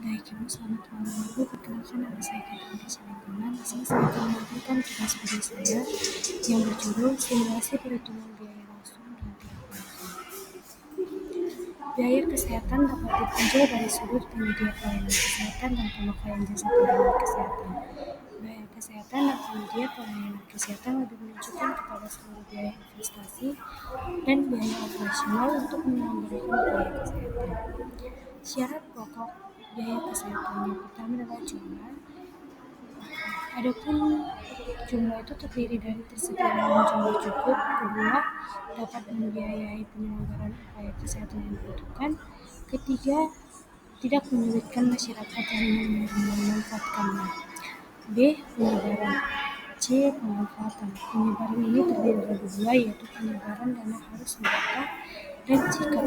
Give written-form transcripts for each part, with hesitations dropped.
Baik, Ibu, selamat malam. Ibu, perkenalkan nama saya Kak Lingkungan. Di sini saya akan menampilkan tugas studi saya yang berjudul Simulasi Perhitungan Biaya Langsung dan Tidak Langsung. Biaya kesehatan dapat ditinjau dari sudut penyedia pelayanan kesehatan dan pemakaian jasa pelayanan kesehatan. Biaya kesehatan dan penyedia pelayanan kesehatan lebih menunjukkan kepada seluruh biaya investasi dan biaya operasional untuk menyelenggarakan biaya kesehatan. Syarat pokok biaya kesehatan yang pertama adalah jumlah. Adapun jumlah itu terdiri dari tersedianya jumlah cukup, kedua dapat membiayai penyelenggaraan upaya kesehatan yang dibutuhkan, ketiga tidak menyulitkan masyarakat yang ingin memanfaatkannya. B. Penyebaran. C. Pemanfaatan. Penyebaran ini terdiri dari dua, yaitu penyebaran dana harus mendata, dan jika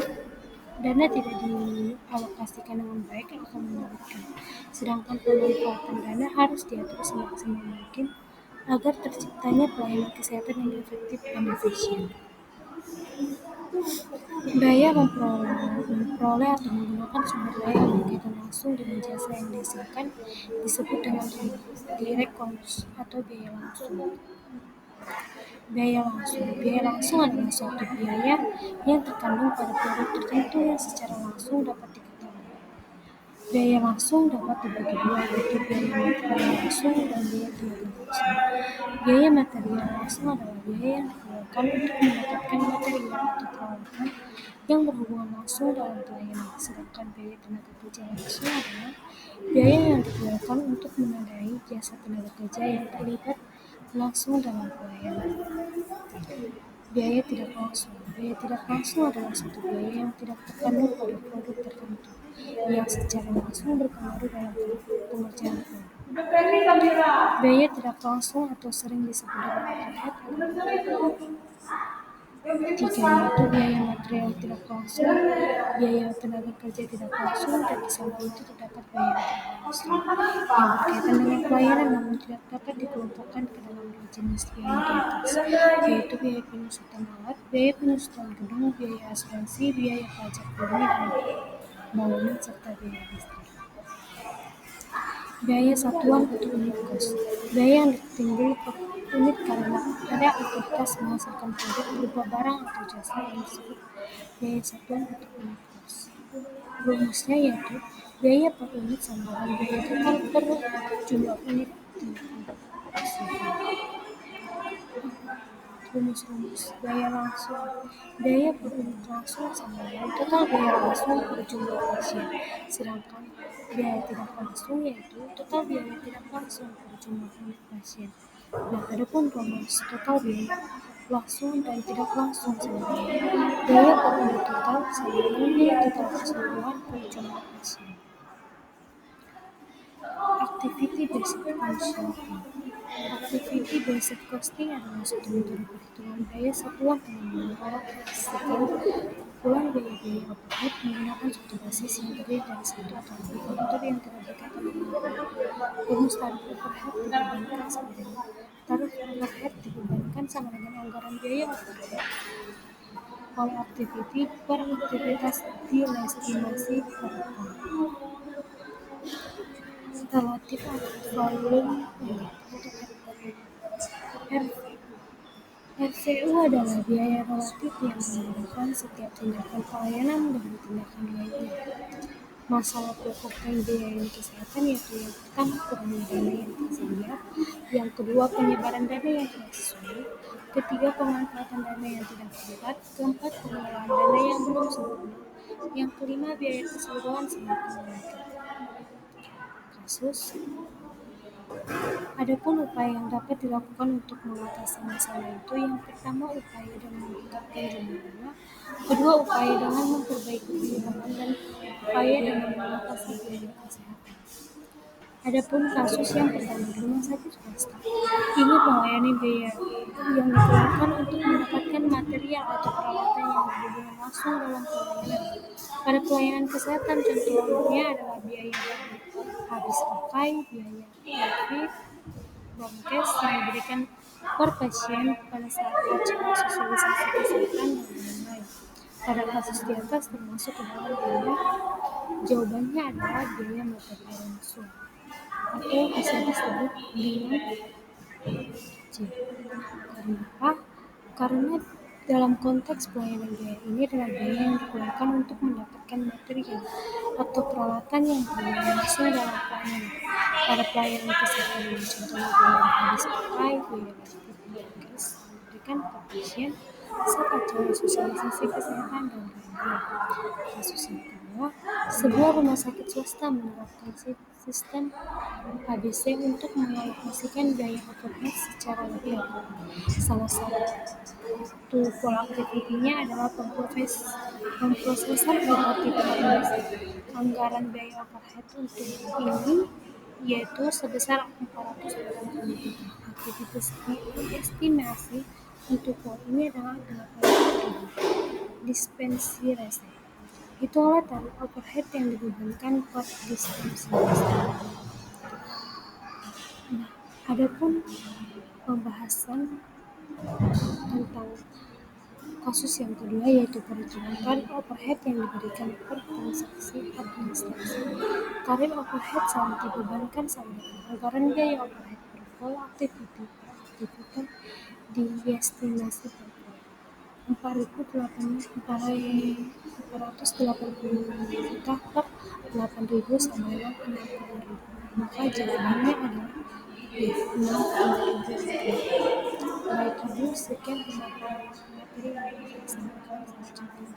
dana tidak dialokasikan dengan baik akan menyulitkan. Sedangkan pemanfaatan dana harus diatur semaksimal mungkin agar terciptanya pelayanan kesehatan yang efektif dan efisien. Biaya memperoleh atau menggunakan sumber daya yang berkaitan langsung dengan jasa yang dihasilkan disebut dengan direct cost atau biaya langsung. Biaya langsung adalah suatu biaya yang terkandung pada produk tertentu yang secara langsung dapat diketahui. Biaya langsung dapat dibagi dua, yaitu biaya material langsung dan biaya tidak langsung. Biaya material langsung adalah biaya yang dikeluarkan untuk mendapatkan material atau peralatan yang berhubungan langsung dalam pelayanan, sedangkan biaya tenaga kerja langsung adalah biaya yang dikeluarkan untuk menandai jasa tenaga kerja yang terlibat langsung dalam pelayanan. Biaya tidak langsung. Biaya tidak langsung adalah suatu biaya yang tidak terkandung pada produk tertentu, yang secara langsung berpengaruh dalam pengerjaan produk. Biaya tidak langsung atau sering disebut dengan overhead adalah tiga, yaitu biaya material tidak langsung, biaya tenaga kerja tidak langsung, dan di samping itu terdapat biaya tidak langsung yang berkaitan dengan pelayanan namun tidak dapat dikelompokkan ke dalam dua jenis biaya di atas, yaitu biaya penyusutan alat, biaya penyusutan gedung, biaya asuransi, biaya pajak bumi dan bangunan, serta biaya listrik. Biaya satuan atau unit kos. Biaya yang ditimbul per unit karena ada aktivitas menghasilkan produk berupa barang atau jasa yang disebut biaya satuan atau unit kos. Rumusnya yaitu biaya per unit sama dengan biaya total per jumlah unit dihasilkan. Rumus biaya langsung. Biaya per unit langsung sama dengan total biaya langsung per jumlah pasien, sedangkan biaya tidak langsung yaitu total biaya tidak langsung per jumlah unit pasien. Nah, adapun rumus total biaya langsung dan tidak langsung sama dengan biaya per unit total sama dengan biaya total keseluruhan per jumlah pasien. Activity based costing. Activity based costing adalah suatu metode perhitungan biaya satuan dengan mengalokasikan kumpulan biaya-biaya overhead menggunakan suatu basis yang terdiri dari satu atau lebih faktor yang tidak berkaitan dengan rumus tarif overhead dibebankan sama dengan anggaran biaya overhead oleh aktiviti per aktivitas diestimasi per ton. Relatif volume RVU adalah biaya relatif yang menggunakan setiap tindakan pelayanan dan tindakan lainnya. Masalah pokok pembiayaan kesehatan yaitu yang pertama kurangnya dana yang tersedia, yang kedua penyebaran dana yang tidak sesuai, ketiga pemanfaatan dana yang tidak tepat, keempat pengelolaan dana yang belum sempurna, yang kelima biaya keseluruhan semakin meningkat. Kasus. Adapun upaya yang dapat dilakukan untuk mengatasi masalah itu, yang pertama upaya dengan meningkatkan jumlah dana, kedua upaya dengan memperbaiki penyebaran, dan upaya dengan mengatasi biaya kesehatan. Adapun kasus yang pertama di rumah sakit swasta ingin melayani biaya yang dikeluarkan untuk mendapatkan material atau peralatan yang berhubungan langsung dalam pelayanan. Pada pelayanan kesehatan contohnya adalah biaya habis pakai, biaya HIV, Bangkes yang diberikan per pasien pada saat acara sosialisasi kesehatan dan lain-lain. pada kasus di atas termasuk ke dalam biaya? Jawabannya adalah biaya mata kuliah langsung atau bisa disebut dengan C. Kenapa? Karena dalam konteks pelayanan biaya ini adalah biaya yang dikeluarkan untuk mendapatkan material atau peralatan yang berguna langsung dalam pelayanan. Pada pelayanan kesehatan ini contohnya biaya habis pakai, biaya wajib nakes, diberikan ke pasien, serta acara sosialisasi kesehatan dan lain-lain. Kasus yang kedua, sebuah rumah sakit swasta menerapkan sistem ABC untuk mengalokasikan biaya overhead secara lebih akurat. Salah satu pola aktivitinya adalah pemprosesan berbagai informasi. Anggaran biaya overhead untuk ini yaitu sebesar 480.000. Aktivitas estimasi untuk pola ini adalah 80.000. Dispensi rese. Itulah tarif overhead yang dibebankan per dispensi rese. Nah, adapun pembahasan tentang kasus yang kedua yaitu perhitungan tarif overhead yang diberikan per transaksi administrasi. Tarif overhead sangat dibebankan sama dengan anggaran biaya overhead per pola aktiviti diestimasi per pola. 480 juta per 8.000 sama dengan 60.000. Maka jawabannya adalah B. 60.000. Baik Ibu, sekian pemaparan materi yang dapat saya sampaikan.